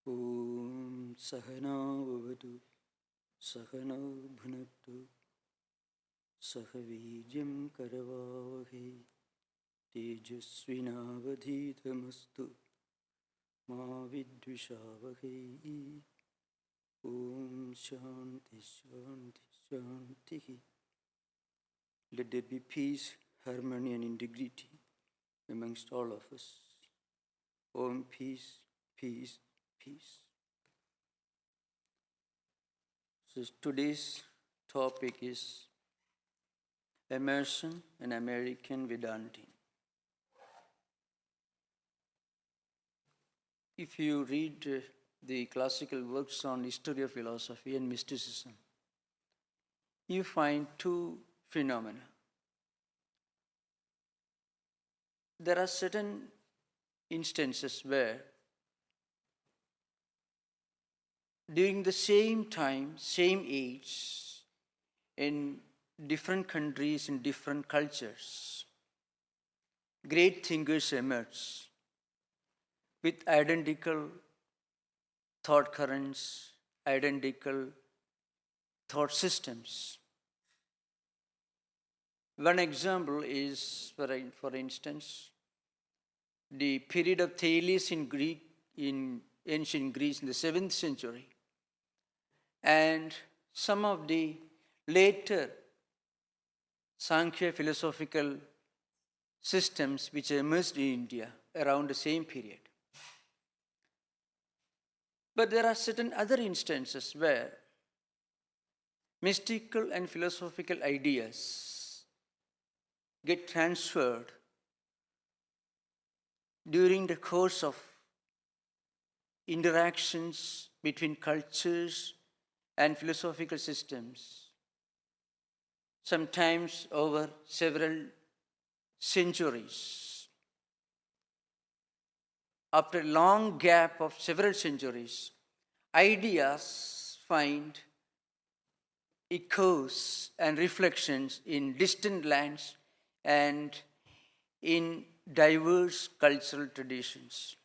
Om Sahana Vavatu Sahana Bhunaktu Sahavidyam Karavavahe Tejasvinavadhitamastu Ma Vidvishavahe. Om Shanti Shanti Shanti. Let there be peace, harmony and integrity amongst all of us. Om peace, peace, peace. So today's topic is Emerson and American Vedantin. If you read the classical works on history of philosophy and mysticism, you find two phenomena. There are certain instances where during the same time, same age, in different countries, in different cultures, great thinkers emerge with identical thought currents, identical thought systems. One example is, for instance, the period of Thales in ancient Greece in the 7th century, and some of the later Sankhya philosophical systems which emerged in India around the same period. But there are certain other instances where mystical and philosophical ideas get transferred during the course of interactions between cultures and philosophical systems, sometimes over several centuries. After a long gap of several centuries, ideas find echoes and reflections in distant lands and in diverse cultural traditions.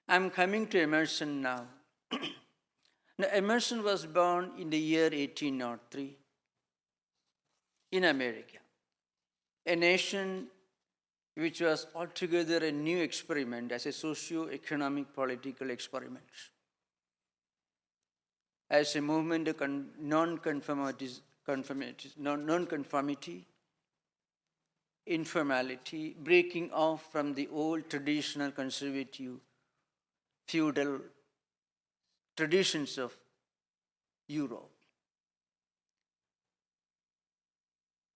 I'm coming to Emerson now. Now, Emerson was born in the year 1803 in America, a nation which was altogether a new experiment as a socio-economic political experiment, as a movement of non-conformity, informality, breaking off from the old traditional conservative feudal traditions of Europe.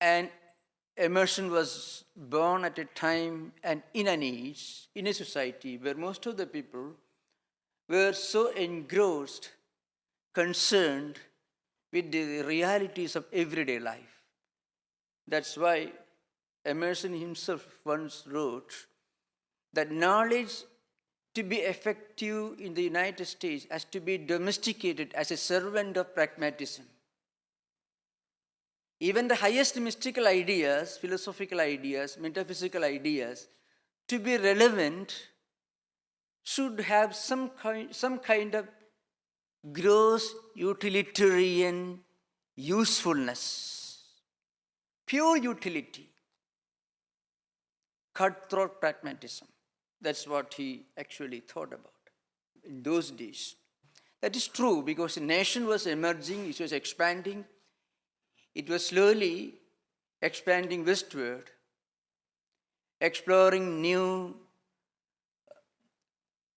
And Emerson was born at a time and in an age, in a society where most of the people were so engrossed, concerned with the realities of everyday life. That's why Emerson himself once wrote that knowledge to be effective in the United States has to be domesticated as a servant of pragmatism. Even the highest mystical ideas, philosophical ideas, metaphysical ideas, to be relevant, should have some kind of gross utilitarian usefulness, pure utility, cutthroat pragmatism. That's what he actually thought about in those days. That is true because the nation was emerging, it was expanding. It was slowly expanding westward, exploring new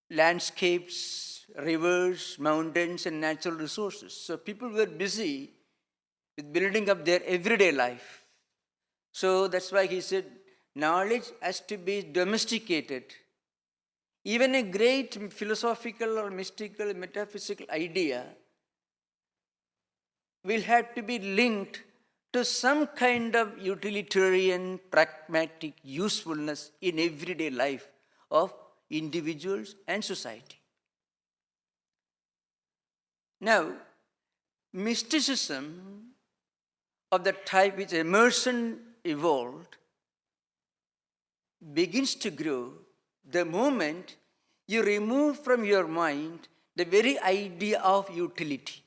landscapes, rivers, mountains, and natural resources. So people were busy with building up their everyday life. So that's why he said, knowledge has to be domesticated. Even a great philosophical or mystical, metaphysical idea will have to be linked to some kind of utilitarian, pragmatic usefulness in everyday life of individuals and society. Now, mysticism of the type which Emerson evolved begins to grow the moment you remove from your mind the very idea of utility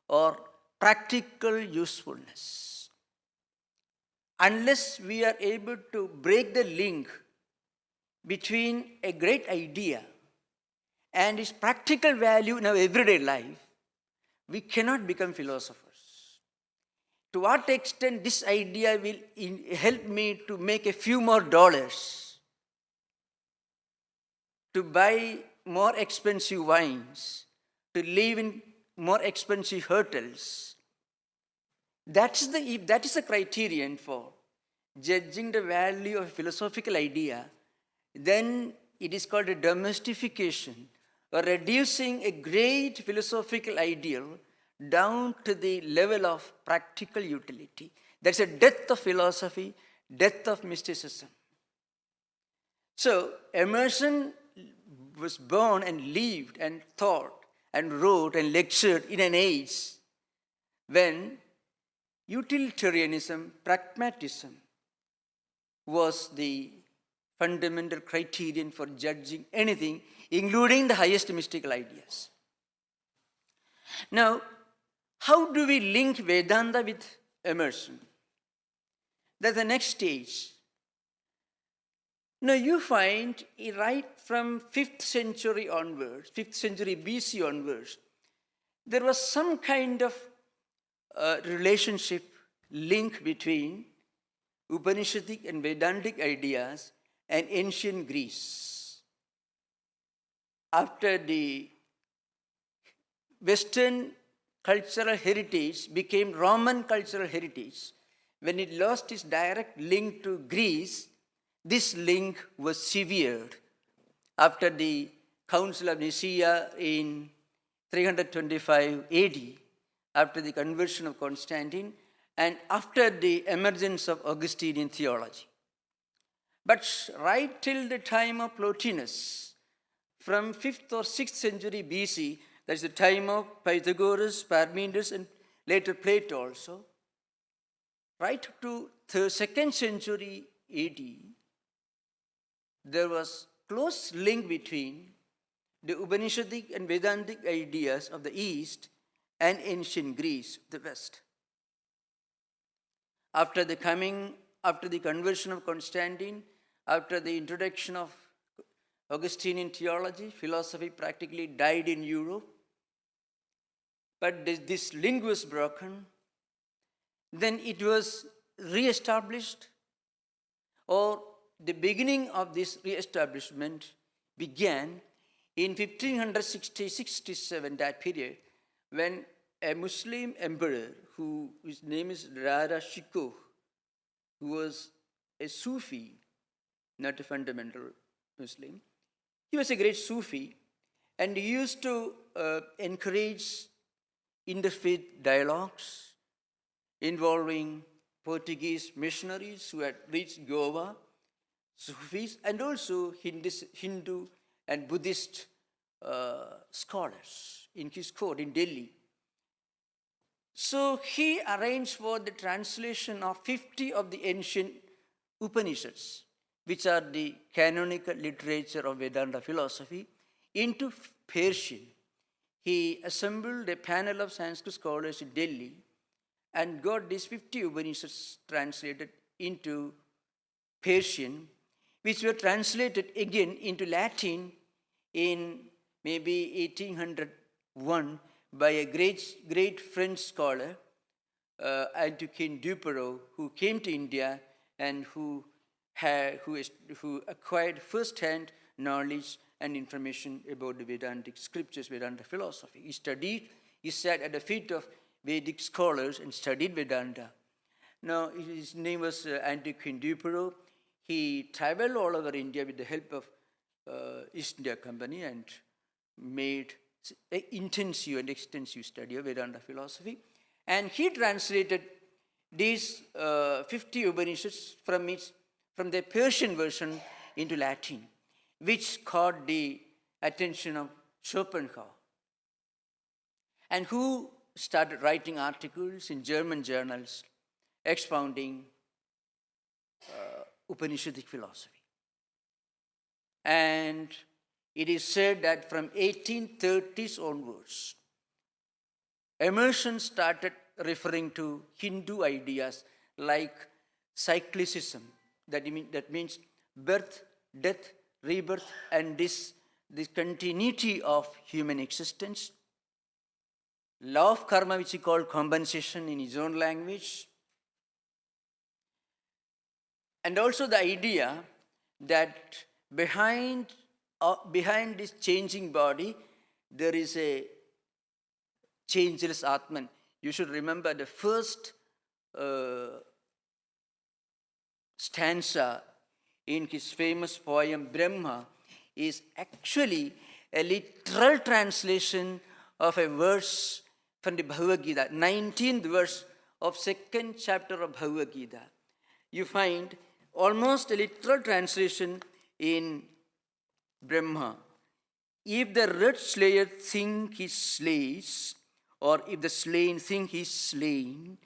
or practical usefulness. Unless we are able to break the link between a great idea and its practical value in our everyday life, we cannot become philosophers. To what extent this idea will help me to make a few more dollars, to buy more expensive wines, to live in more expensive hotels. That is the criterion for judging the value of a philosophical idea. Then it is called a domestication, or reducing a great philosophical ideal down to the level of practical utility. That's a death of philosophy, death of mysticism. So Emerson was born and lived and thought and wrote and lectured in an age when utilitarianism, pragmatism was the fundamental criterion for judging anything, including the highest mystical ideas. Now, how do we link Vedanta with Emerson? That's the next stage. Now you find right from 5th century onwards, 5th century BC onwards, there was some kind of relationship, link between Upanishadic and Vedantic ideas and ancient Greece. After the Western cultural heritage became Roman cultural heritage, when it lost its direct link to Greece, this link was severed after the Council of Nicaea in 325 AD, after the conversion of Constantine, and after the emergence of Augustinian theology. But right till the time of Plotinus, from 5th or 6th century BC, that's the time of Pythagoras, Parmenides, and later Plato also, right to the 2nd century AD, there was close link between the Upanishadic and Vedantic ideas of the East and ancient Greece, the West. After the conversion of Constantine, after the introduction of Augustinian theology, philosophy practically died in Europe. But this link was broken. Then it was re-established, or the beginning of this re-establishment began in 1567, that period, when a Muslim emperor, whose name is Rara Shikoh, who was a Sufi, not a fundamental Muslim, he was a great Sufi, and he used to encourage interfaith dialogues involving Portuguese missionaries who had reached Goa, Sufis, and also Hindu and Buddhist scholars in his court in Delhi. So he arranged for the translation of 50 of the ancient Upanishads, which are the canonical literature of Vedanta philosophy, into Persian. He assembled a panel of Sanskrit scholars in Delhi and got these 50 Upanishads translated into Persian, which were translated again into Latin in maybe 1801 by a great French scholar, Antoine Duperreau, who came to India and who acquired first-hand knowledge and information about the Vedantic Scriptures, Vedanta philosophy. He sat at the feet of Vedic scholars and studied Vedanta. Now, his name was Antoine Duperreau. He traveled all over India with the help of East India Company and made an intensive and extensive study of Vedanta philosophy. And he translated these 50 Upanishads from the Persian version into Latin, which caught the attention of Schopenhauer, and who started writing articles in German journals expounding Upanishadic philosophy. And It is said that from 1830s onwards, Emerson started referring to Hindu ideas like cyclicism. That means birth, death, rebirth, and this continuity of human existence. Law of karma, which he called compensation in his own language. And also the idea that behind this changing body, there is a changeless Atman. You should remember the first stanza in his famous poem Brahma is actually a literal translation of a verse from the Bhagavad Gita, 19th verse of 2nd chapter of Bhagavad Gita. You find almost a literal translation in Brahma. If the red slayer think he slays, or if the slain think he is slain,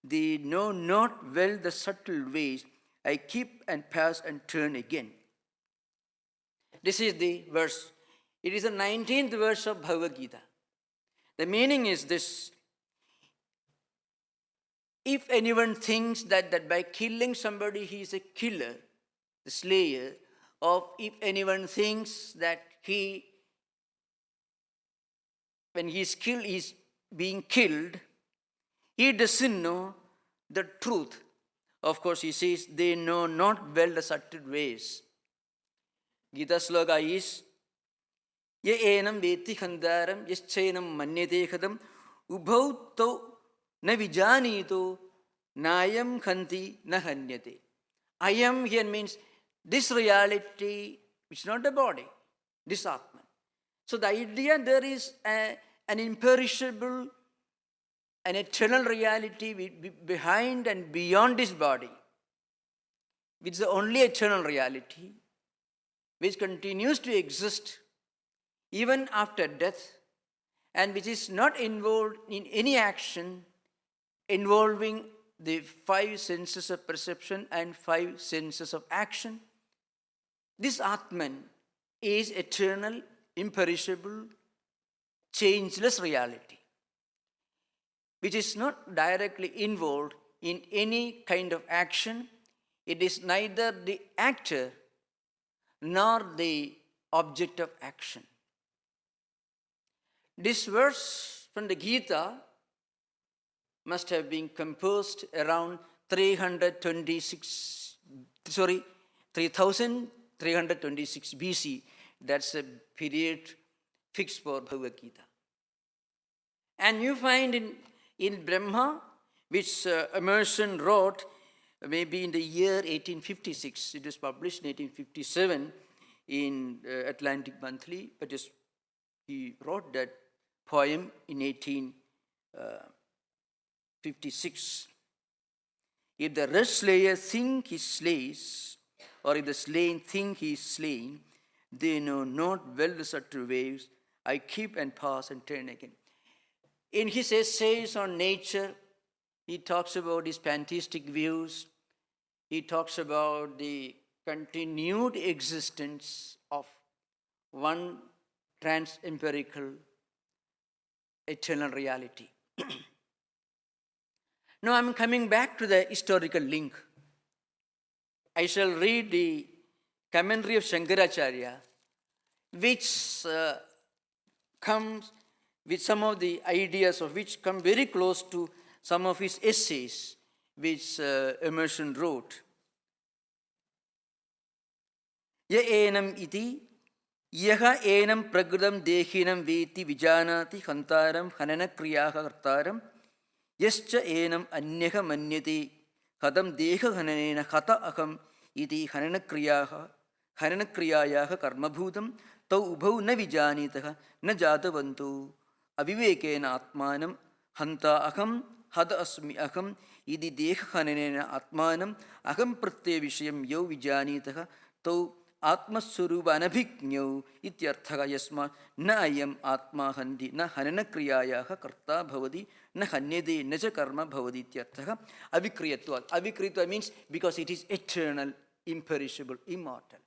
they know not well the subtle ways. I keep and pass and turn again. This is the verse. It is the 19th verse of Bhagavad Gita. The meaning is this: if anyone thinks that by killing somebody he is a killer, the slayer, or if anyone thinks that when he is killed, he is being killed, he doesn't know the truth. Of course, he says, they know not well the subtle ways. Gita sloka is, ye enam veti khandaram, yaschainam manyate khadam, ubhau tau na vijanito, nayam khanti na hanyate. I am here means this reality, which is not the body, this Atman. So the idea there is an imperishable, an eternal reality behind and beyond this body, which is the only eternal reality, which continues to exist even after death, and which is not involved in any action involving the 5 senses of perception and 5 senses of action. This Atman is eternal, imperishable, changeless reality, which is not directly involved in any kind of action. It is neither the actor nor the object of action. This verse from the Gita must have been composed around 3326 BC. That's a period fixed for Bhagavad Gita. And you find in Brahma, which Emerson wrote maybe in the year 1856. It was published in 1857 in Atlantic Monthly, but he wrote that poem in 1856. If the red slayer think he slays, or if the slain think he is slain, they know not well the subtle ways. I keep and pass and turn again. In his essays on nature, he talks about his pantheistic views. He talks about the continued existence of one trans-empirical eternal reality. Now I'm coming back to the historical link. I shall read the commentary of Shankaracharya, which comes with some of the ideas of which come very close to some of his essays which Emerson wrote. Ya enam iti yaha enam pragrudam dehinam veti vijanati hantaram hanana kriyaha kartaram yascha enam anyaha manyate hadam deha hananena hata aham iti hanana kriyayaha karmabhutam tau ubhau na vijanitaha na jatavantu avivekena atmanam hanta aham hada asmi aham idi deha hananena atmanam aham pratyaya vishayam yau vijanitaha tau आत्मस्वरूप अनभिज्ञौ इत्यर्थः यस्मात् न अयम् आत्मा हन्ति न हननक्रियायाः कर्ता भवति न हन्यते न च कर्म भवति इत्यर्थः अविक्रियत्वात्. Avikriyatva means because it is eternal, imperishable, immortal.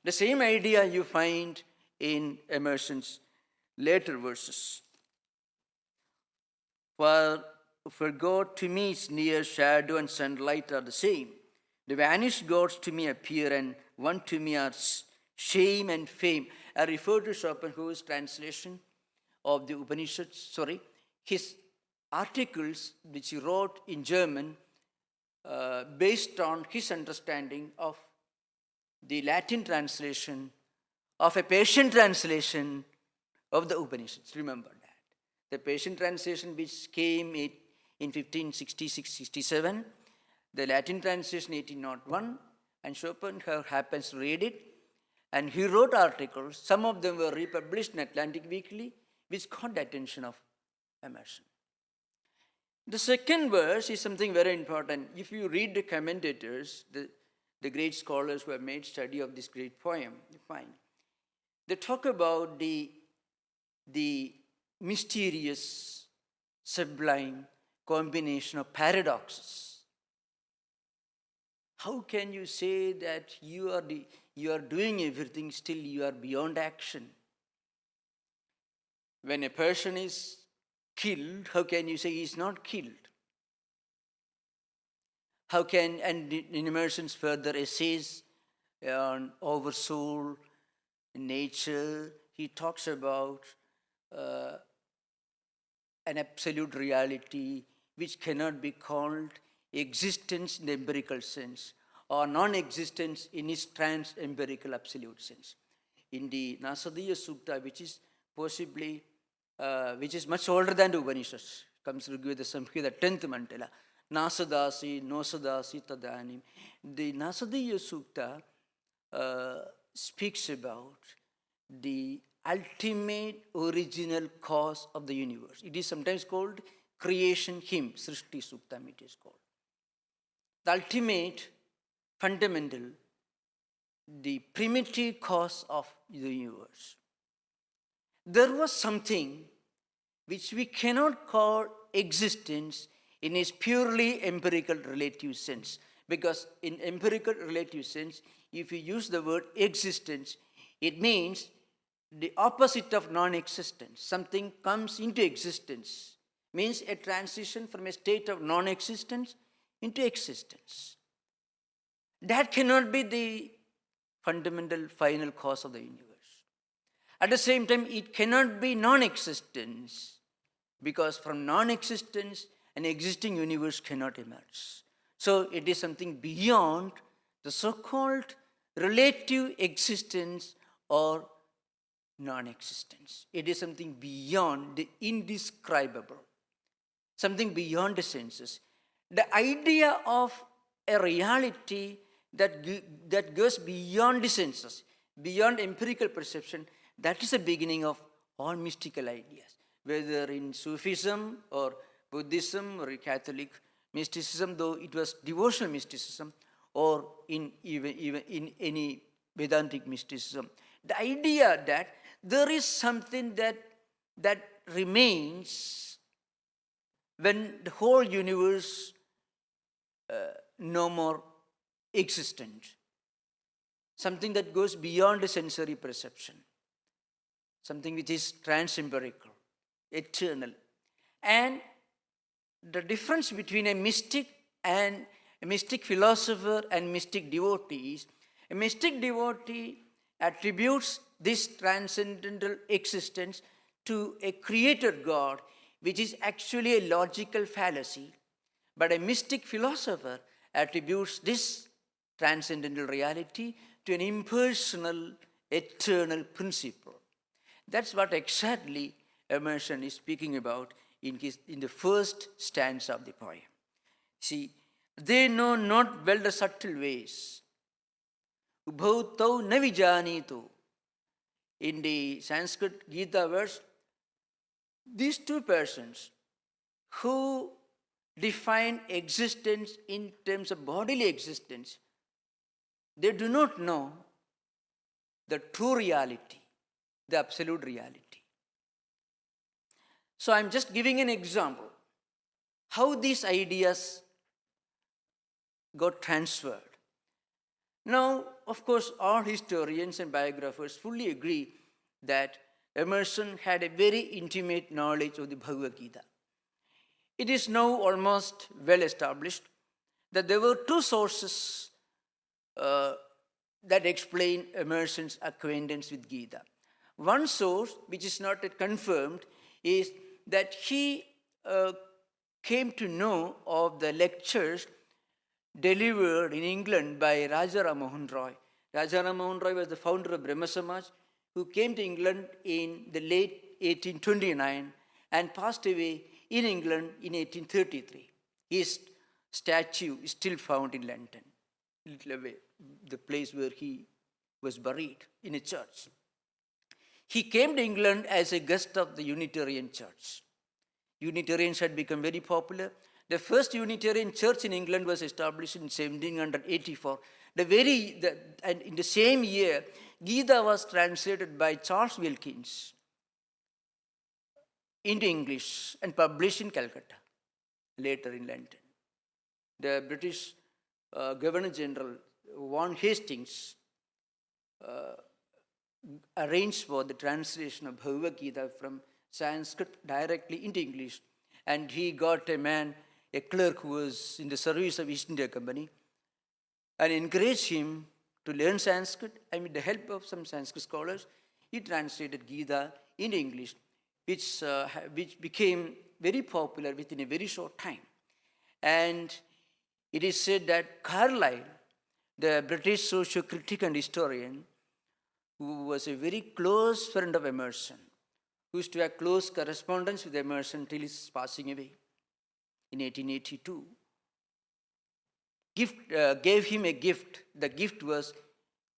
The same idea you find in Emerson's later verses. For God to me is near, shadow and sunlight are the same. The vanished gods to me appear, and one to me are shame and fame. I refer to Schopenhauer's translation of the Upanishads, his articles which he wrote in German based on his understanding of the Latin translation of a Persian translation of the Upanishads. Remember that. The Persian translation which came in 1566-67, the Latin translation 1801, and Schopenhauer happens to read it, and he wrote articles. Some of them were republished in Atlantic Weekly, which caught the attention of Emerson. The second verse is something very important. If you read the commentators, the great scholars who have made study of this great poem, you find they talk about the mysterious, sublime combination of paradoxes. How can you say that you are doing everything, still you are beyond action? When a person is killed, how can you say he is not killed? And in Emerson's further essays on oversoul, nature, he talks about an absolute reality which cannot be called existence in the empirical sense or non-existence in its trans-empirical absolute sense. In the Nasadiya Sukta, which is possibly, which is much older than the Upanishads, comes to Rigveda Samhita, 10th mandala, Nasadasi, Nosadasi, Tadanim. The Nasadiya Sukta speaks about the ultimate original cause of the universe. It is sometimes called creation hymn, Srishti Suktam it is called. The ultimate, fundamental, the primitive cause of the universe. There was something which we cannot call existence in a purely empirical relative sense. Because in empirical relative sense, if you use the word existence, it means the opposite of non-existence. Something comes into existence, means a transition from a state of non-existence into existence. That cannot be the fundamental final cause of the universe. At the same time, it cannot be non-existence, because from non-existence, an existing universe cannot emerge. So it is something beyond the so-called relative existence or non-existence. It is something beyond the indescribable, something beyond the senses. The idea of a reality that goes beyond the senses, beyond empirical perception, that is the beginning of all mystical ideas, whether in Sufism or Buddhism or Catholic mysticism, though it was devotional mysticism, or in even in any Vedantic mysticism. The idea that there is something that remains when the whole universe no more existent. Something that goes beyond the sensory perception. Something which is trans-empirical, eternal. And the difference between a mystic and a mystic philosopher and mystic devotee is, a mystic devotee attributes this transcendental existence to a creator God, which is actually a logical fallacy. But a mystic philosopher attributes this transcendental reality to an impersonal, eternal principle. That's what exactly Emerson is speaking about in the first stanza of the poem. See, they know not well the subtle ways. Ubhautau navijanitu. In the Sanskrit Gita verse, these two persons who define existence in terms of bodily existence, they do not know the true reality, the absolute reality. So I'm just giving an example how these ideas got transferred. Now, of course, all historians and biographers fully agree that Emerson had a very intimate knowledge of the Bhagavad Gita. It is now almost well established that there were two sources that explain Emerson's acquaintance with Gita. One source, which is not yet confirmed, is that he came to know of the lectures delivered in England by Raja Ram Mohan Roy. Raja Ram Mohan Roy was the founder of Brahma Samaj, who came to England in the late 1829 and passed away in England in 1833. His statue is still found in London, little away, the place where he was buried, in a church. He came to England as a guest of the Unitarian Church. Unitarians had become very popular. The first Unitarian church in England was established in 1784. And in the same year, Gita was translated by Charles Wilkins into English and published in Calcutta, later in London. The British Governor General, Warren Hastings, arranged for the translation of Bhagavad Gita from Sanskrit directly into English. And he got a man, a clerk who was in the service of East India Company, and encouraged him to learn Sanskrit. And with the help of some Sanskrit scholars, he translated Gita into English, which became very popular within a very short time. And it is said that Carlyle, the British socio-critic and historian, who was a very close friend of Emerson, who used to have close correspondence with Emerson till his passing away in 1882, gave him a gift. The gift was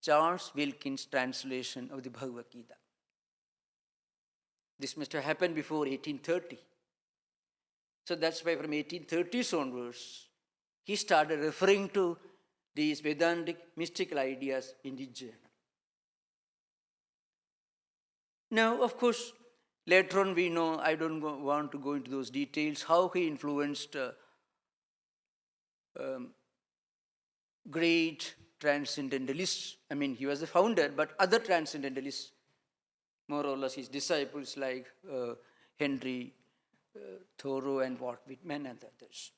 Charles Wilkins' translation of the Bhagavad Gita. This must have happened before 1830. So that's why from 1830s onwards, he started referring to these Vedantic mystical ideas in the journal. Now, of course, later on we know, I don't want to go into those details, how he influenced great transcendentalists. I mean, he was the founder, but other transcendentalists, more or less his disciples like Henry Thoreau and Walt Whitman and others.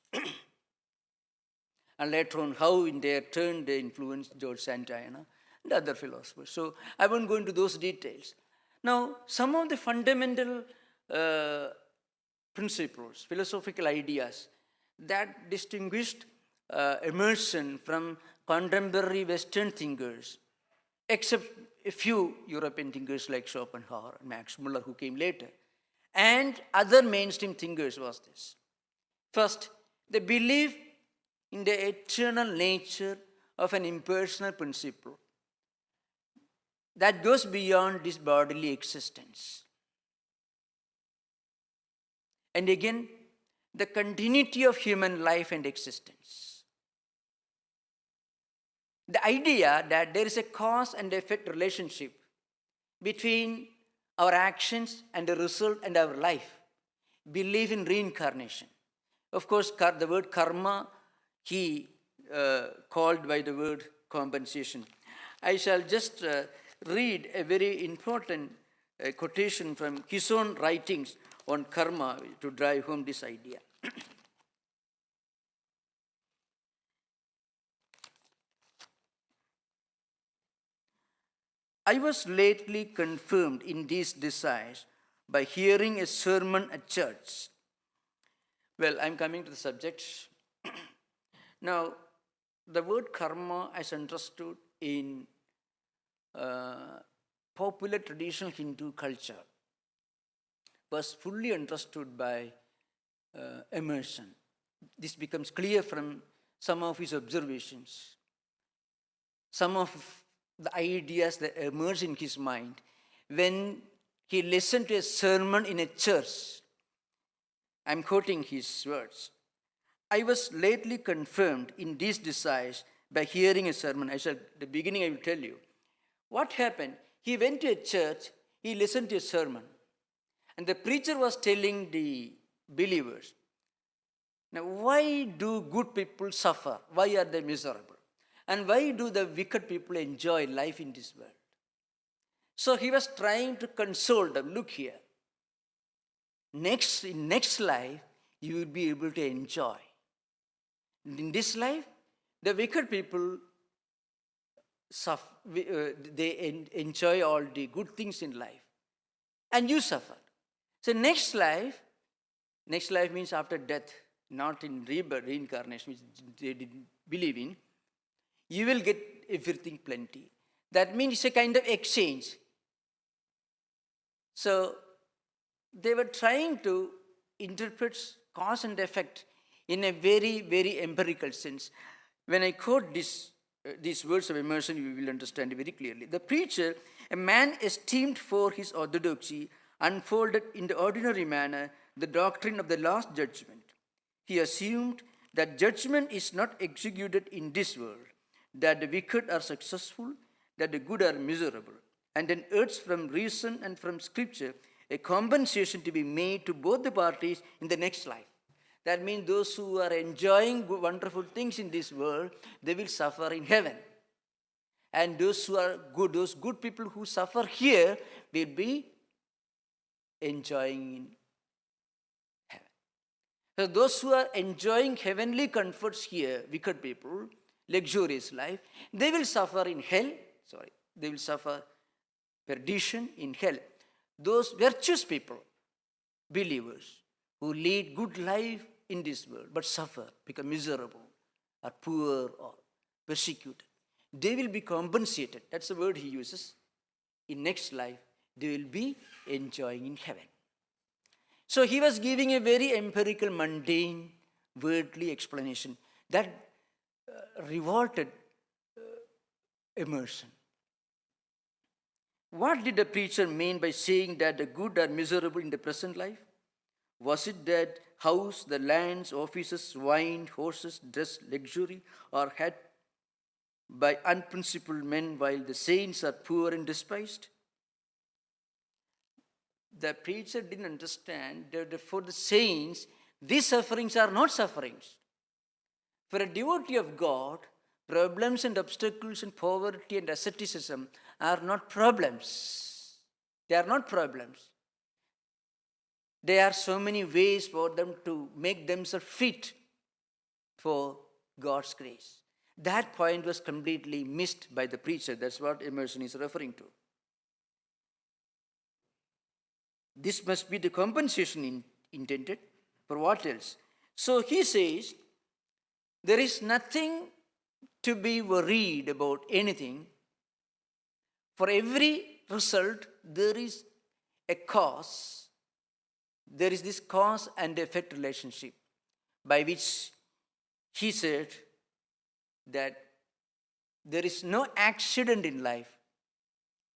And later on, how in their turn they influenced George Santayana and other philosophers. So I won't go into those details. Now, some of the fundamental principles, philosophical ideas that distinguished Emerson from contemporary Western thinkers, except a few European thinkers like Schopenhauer and Max Muller, who came later, and other mainstream thinkers, was this. First, the belief in the eternal nature of an impersonal principle that goes beyond this bodily existence. And again, the continuity of human life and existence. The idea that there is a cause and effect relationship between our actions and the result and our life. Belief in reincarnation. Of course, the word karma, he called by the word compensation. I shall just read a very important quotation from his own writings on karma to drive home this idea. I was lately confirmed in these desires by hearing a sermon at church. Well, I'm coming to the subject. Now, the word karma as understood in popular traditional Hindu culture was fully understood by Emerson. This becomes clear from some of his observations, some of the ideas that emerge in his mind when he listened to a sermon in a church. I'm quoting his words. I was lately confirmed in these desires by hearing a sermon. The beginning I will tell you. What happened? He went to a church, he listened to a sermon, and the preacher was telling the believers, now why do good people suffer? Why are they miserable? And why do the wicked people enjoy life in this world? So he was trying to console them. Look here. In next life, you will be able to enjoy. In this life, the wicked people suffer, they enjoy all the good things in life, and you suffer. So next life means after death, not in rebirth, reincarnation, which they didn't believe in. You will get everything plenty. That means it's a kind of exchange. So they were trying to interpret cause and effect in a very, very empirical sense. When I quote these words of Emerson, you will understand very clearly. The preacher, a man esteemed for his orthodoxy, unfolded in the ordinary manner the doctrine of the last judgment. He assumed that judgment is not executed in this world, that the wicked are successful, that the good are miserable, and then urged from reason and from scripture a compensation to be made to both the parties in the next life. That means those who are enjoying wonderful things in this world, they will suffer in heaven. And those who are good, those good people who suffer here, will be enjoying in heaven. So those who are enjoying heavenly comforts here, wicked people, luxurious life, they will suffer in hell. They will suffer perdition in hell. Those virtuous people, believers, who lead good life in this world but suffer, become miserable, or poor, or persecuted, they will be compensated. That's the word he uses. In next life, they will be enjoying in heaven. So he was giving a very empirical, mundane, worldly explanation that revolted Emerson. What did the preacher mean by saying that the good are miserable in the present life? Was it that house, the lands, offices, wine, horses, dress, luxury are had by unprincipled men while the saints are poor and despised? The preacher didn't understand that for the saints, these sufferings are not sufferings. For a devotee of God, problems and obstacles and poverty and asceticism are not problems. They are not problems. There are so many ways for them to make themselves fit for God's grace. That point was completely missed by the preacher. That's what Emerson is referring to. This must be the compensation intended. For what else? So he says, there is nothing to be worried about anything. For every result, there is a cause. There is this cause and effect relationship by which he said that there is no accident in life.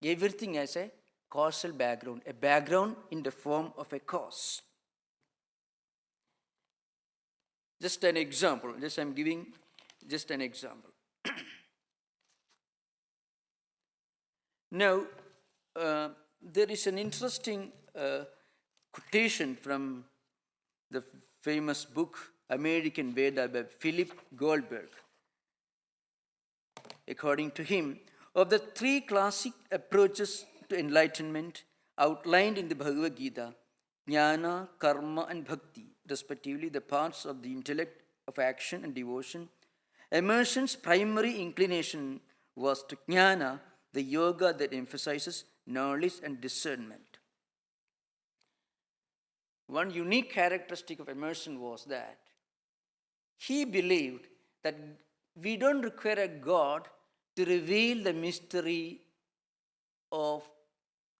Everything has a causal background, a background in the form of a cause. Just an example. I'm giving just an example. Now, there is an interesting quotation from the famous book American Veda by Philip Goldberg. According to him, of the three classic approaches to enlightenment outlined in the Bhagavad Gita, Jnana, Karma, and Bhakti, respectively the parts of the intellect of action and devotion, Emerson's primary inclination was to Jnana, the yoga that emphasizes knowledge and discernment. One unique characteristic of Emerson was that he believed that we don't require a God to reveal the mystery of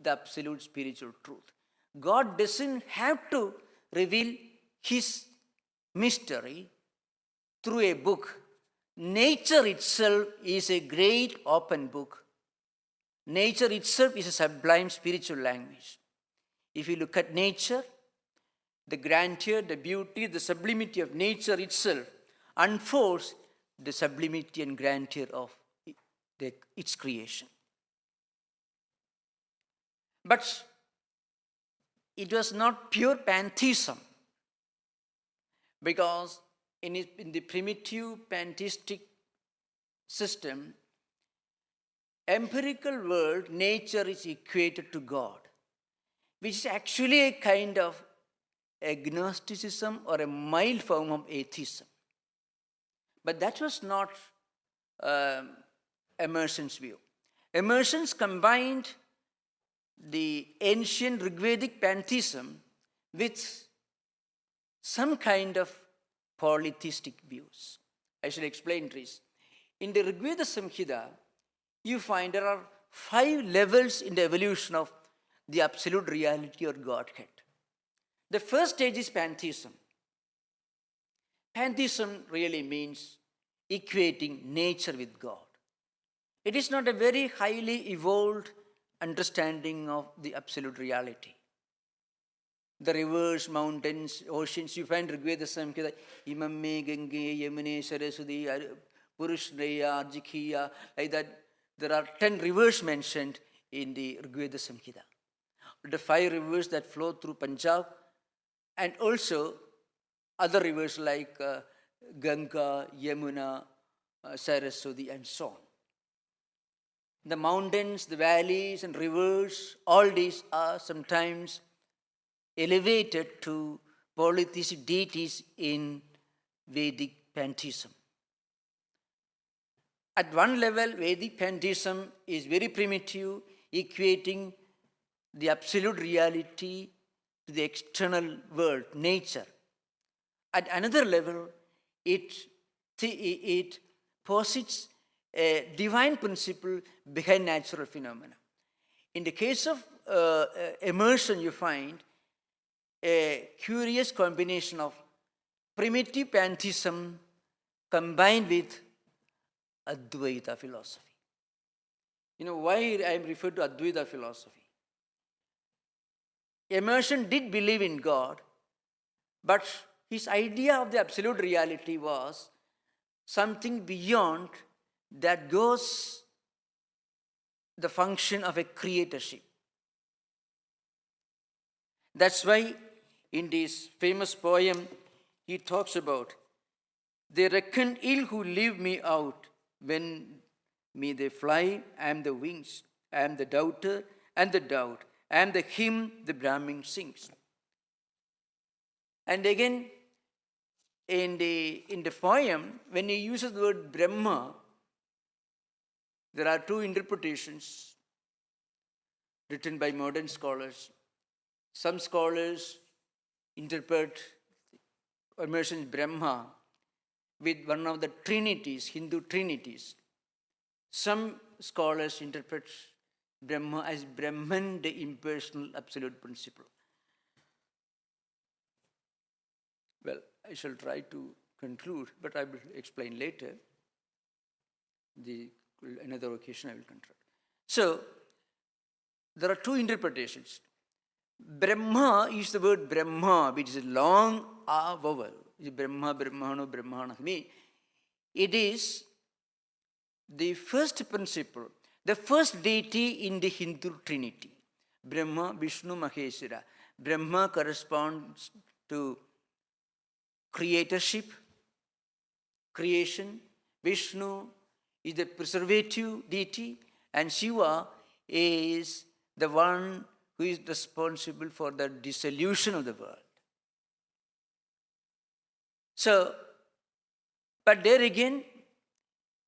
the absolute spiritual truth. God doesn't have to reveal his mystery through a book. Nature itself is a great open book. Nature itself is a sublime spiritual language. If you look at nature, the grandeur, the beauty, the sublimity of nature itself unfolds the sublimity and grandeur of its creation. But it was not pure pantheism, because in the primitive pantheistic system, empirical world, nature is equated to God, which is actually a kind of agnosticism or a mild form of atheism. But that was not Emerson's view. Emerson combined the ancient Rigvedic pantheism with some kind of polytheistic views. I shall explain this. In the Rigveda Samhita, you find there are 5 levels in the evolution of the absolute reality or Godhead. The first stage is pantheism. Pantheism really means equating nature with God. It is not a very highly evolved understanding of the absolute reality. The rivers, mountains, oceans, you find Rigveda Samhita, Imam me Gange, Yamune, Saraswati, Purushneya, Arjikhiya, like that. There are 10 rivers mentioned in the Rigveda Samhita. The 5 rivers that flow through Punjab, and also other rivers like Ganga, Yamuna, Saraswati, and so on. The mountains, the valleys, and rivers, all these are sometimes elevated to polytheistic deities in Vedic pantheism. At one level, Vedic pantheism is very primitive, equating the absolute reality to the external world, nature. At another level, it posits a divine principle behind natural phenomena. In the case of Emerson, you find a curious combination of primitive pantheism combined with Advaita philosophy. You know why I am referred to Advaita philosophy? Emerson did believe in God, but his idea of the absolute reality was something beyond that goes the function of a creatorship. That's why in this famous poem he talks about, they reckon ill who leave me out, when me they fly, I am the wings, I am the doubter and the doubt, I am the hymn the Brahmin sings. And again, in the poem, when he uses the word Brahma, there are 2 interpretations written by modern scholars. Some scholars interpret Emerson's Brahma with one of the trinities, Hindu trinities. Some scholars interpret Brahma as Brahman, the impersonal absolute principle. Well, I shall try to conclude, but I will explain later. Another occasion I will conclude. So, there are 2 interpretations. Brahma is the word Brahma, which is a long A vowel. Brahma, Brahmano, Brahmana. It is the first principle, the first deity in the Hindu Trinity. Brahma, Vishnu, Maheshwara. Brahma corresponds to creatorship, creation. Vishnu is the preservative deity, and Shiva is the one who is responsible for the dissolution of the world. So, but there again,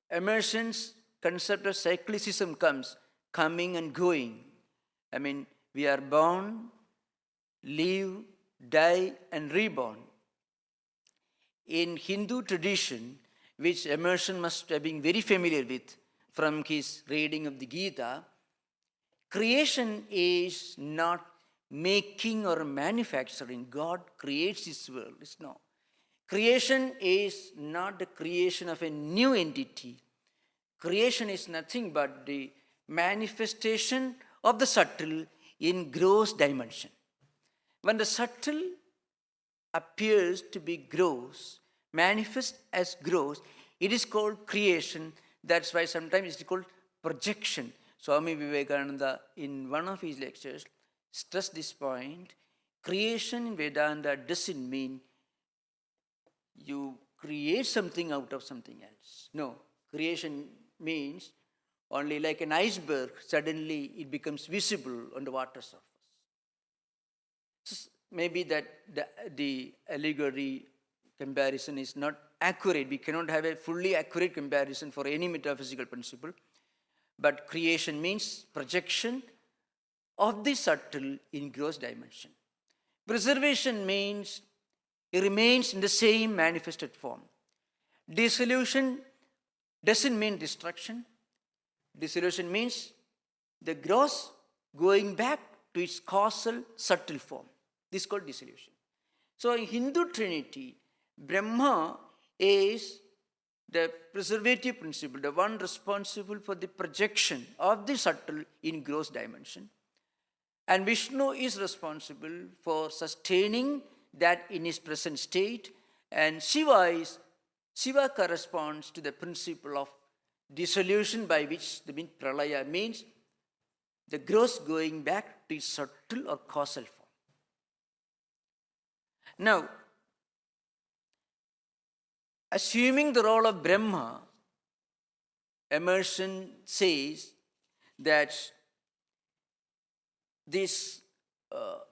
Emerson's concept of cyclicism comes, coming and going. I mean, we are born, live, die, and reborn. In Hindu tradition, which Emerson must have been very familiar with from his reading of the Gita, creation is not making or manufacturing. God creates this world. It's no. Creation is not the creation of a new entity. Creation is nothing but the manifestation of the subtle in gross dimension. When the subtle appears to be gross, manifest as gross, it is called creation. That's why sometimes it's called projection. Swami Vivekananda, in one of his lectures, stressed this point. Creation in Vedanta doesn't mean you create something out of something else. No, creation means only like an iceberg, suddenly it becomes visible on the water surface. Maybe that the allegory comparison is not accurate. We cannot have a fully accurate comparison for any metaphysical principle. But creation means projection of the subtle in gross dimension. Preservation means it remains in the same manifested form. Dissolution doesn't mean destruction. Dissolution means the gross going back to its causal subtle form. This is called dissolution. So in Hindu Trinity, Brahma is the preservative principle, the one responsible for the projection of the subtle in gross dimension. And Vishnu is responsible for sustaining that in his present state. And Shiva corresponds to the principle of dissolution, by which the pralaya means the gross going back to its subtle or causal form. Now, assuming the role of Brahma, Emerson says that this the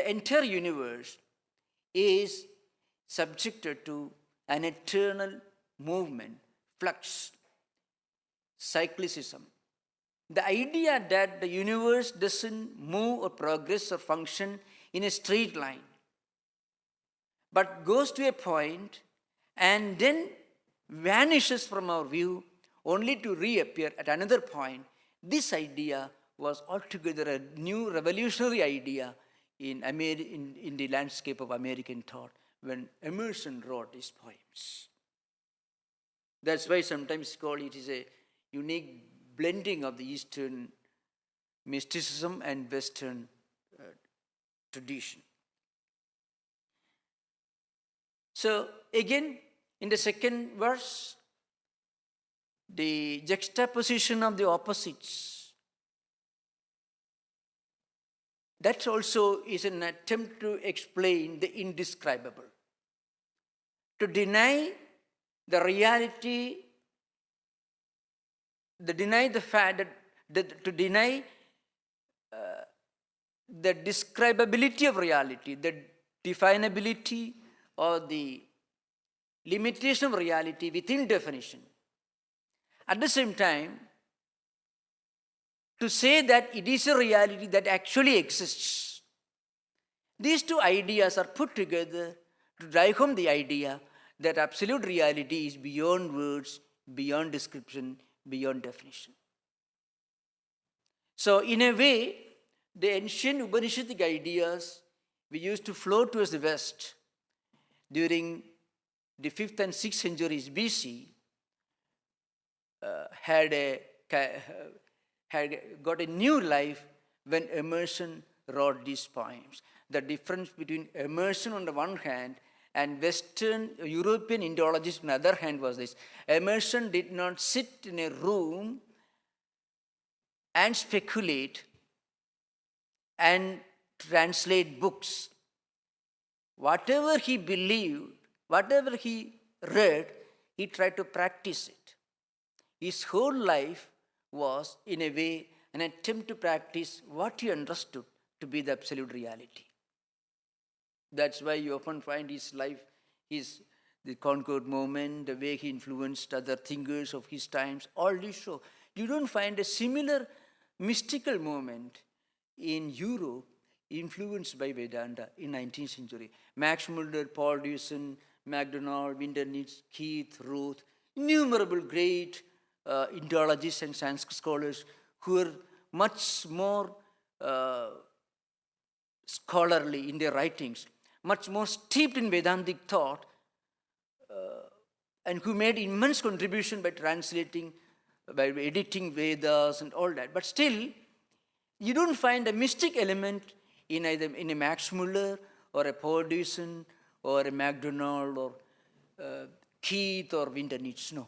entire universe is subjected to an eternal movement, flux, cyclicism. The idea that the universe doesn't move or progress or function in a straight line, but goes to a point and then vanishes from our view only to reappear at another point, this idea was altogether a new revolutionary idea in the landscape of American thought when Emerson wrote his poems. That's why sometimes called it is a unique blending of the Eastern mysticism and Western tradition. So again, in the second verse, the juxtaposition of the opposites, that also is an attempt to explain the indescribable. To deny the reality, to deny the fact to deny the describability of reality, the definability or the limitation of reality within definition. At the same time, to say that it is a reality that actually exists. These two ideas are put together to drive home the idea that absolute reality is beyond words, beyond description, beyond definition. So in a way, the ancient Upanishadic ideas we used to flow towards the West during the 5th and 6th centuries BC had got a new life when Emerson wrote these poems. The difference between Emerson on the one hand and Western European Indologists on the other hand was this. Emerson did not sit in a room and speculate and translate books. Whatever he believed, whatever he read, he tried to practice it. His whole life was, in a way, an attempt to practice what he understood to be the absolute reality. That's why you often find his life, the Concord movement, the way he influenced other thinkers of his times, all this show. You don't find a similar mystical movement in Europe influenced by Vedanta in 19th century. Max Muller, Paul Deussen, MacDonald, Winternitz, Keith, Ruth, innumerable great Indologists and Sanskrit scholars who were much more scholarly in their writings, much more steeped in Vedantic thought, and who made immense contribution by translating, by editing Vedas and all that. But still, you don't find a mystic element in either in a Max Muller or a Paul Deussen or a MacDonald or Keith or Winternitz, no.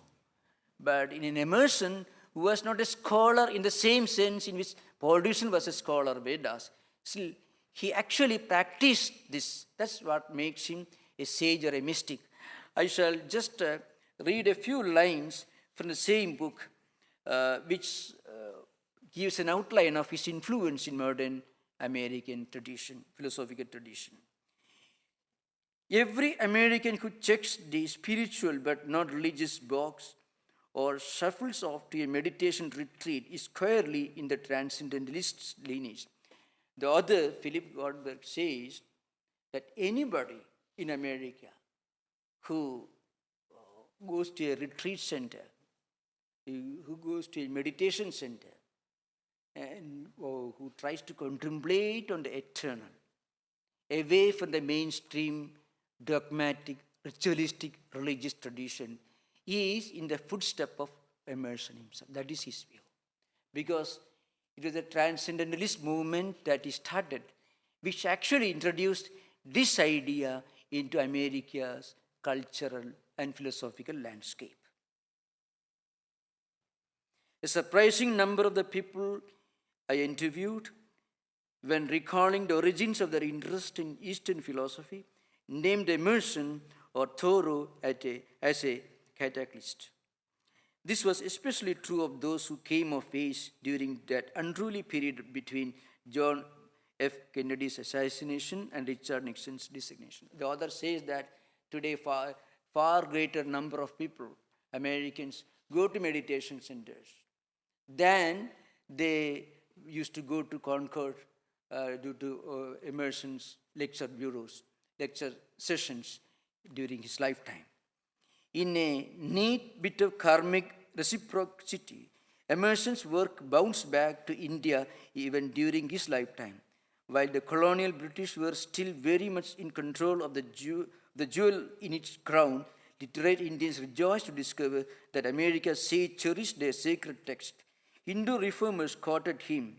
But in an Emerson, who was not a scholar in the same sense in which Paul Deussen was a scholar of Vedas, still he actually practiced this. That's what makes him a sage or a mystic. I shall just read a few lines from the same book, which gives an outline of his influence in modern American tradition, philosophical tradition. Every American who checks the spiritual but not religious box or shuffles off to a meditation retreat is squarely in the transcendentalist lineage. The author, Philip Goldberg, says that anybody in America who goes to a retreat center, who goes to a meditation center, and who tries to contemplate on the eternal, away from the mainstream, dogmatic, ritualistic, religious tradition, is in the footstep of Emerson himself. That is his view. Because it was a transcendentalist movement that he started, which actually introduced this idea into America's cultural and philosophical landscape. A surprising number of the people I interviewed, when recalling the origins of their interest in Eastern philosophy, named Emerson or Thoreau as a catalyst. This was especially true of those who came of age during that unruly period between John F. Kennedy's assassination and Richard Nixon's designation. The author says that today far greater number of people, Americans, go to meditation centers than they used to go to Concord due to Emerson's lecture sessions during his lifetime. In a neat bit of karmic reciprocity, Emerson's work bounced back to India even during his lifetime. While the colonial British were still very much in control of the jewel in its crown, literate Indians rejoiced to discover that America's sage cherished their sacred text. Hindu reformers quoted him.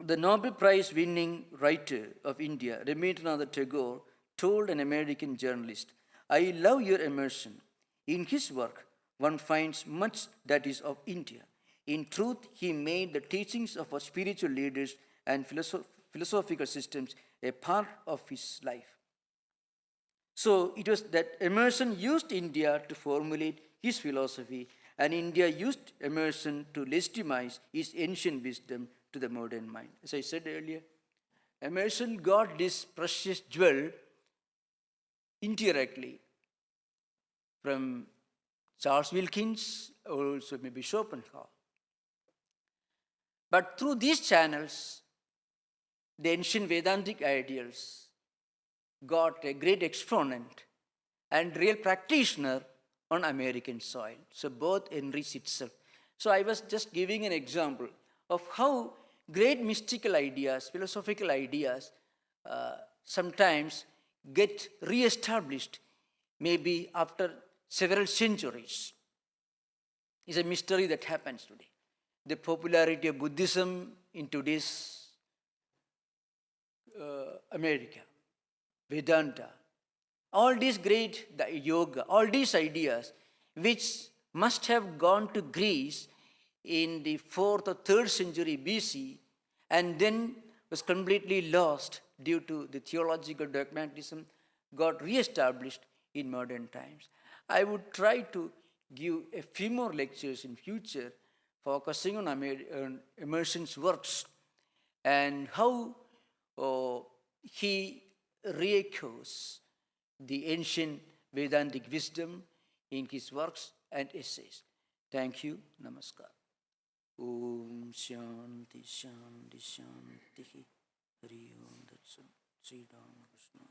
The Nobel Prize-winning writer of India, Rabindranath Tagore, told an American journalist, "I love your Emerson. In his work, one finds much that is of India. In truth, he made the teachings of our spiritual leaders and philosophical systems a part of his life." So it was that Emerson used India to formulate his philosophy, and India used Emerson to legitimize his ancient wisdom to the modern mind. As I said earlier, Emerson got this precious jewel indirectly from Charles Wilkins, or also maybe Schopenhauer. But through these channels, the ancient Vedantic ideals got a great exponent and real practitioner on American soil. So both enrich itself. So I was just giving an example of how great mystical ideas, philosophical ideas, sometimes get re-established maybe after several centuries. It's a mystery that happens today. The popularity of Buddhism in today's America, Vedanta, all these great yoga, all these ideas which must have gone to Greece in the 4th or 3rd century BC and then was completely lost due to the theological dogmatism, got re-established in modern times. I would try to give a few more lectures in future focusing on Emerson's works and how he re-echoes the ancient Vedantic wisdom in his works and essays. Thank you. Namaskar. Om Shanti Shanti Shanti Hari Om Tat Sat Sri Ramakrishna.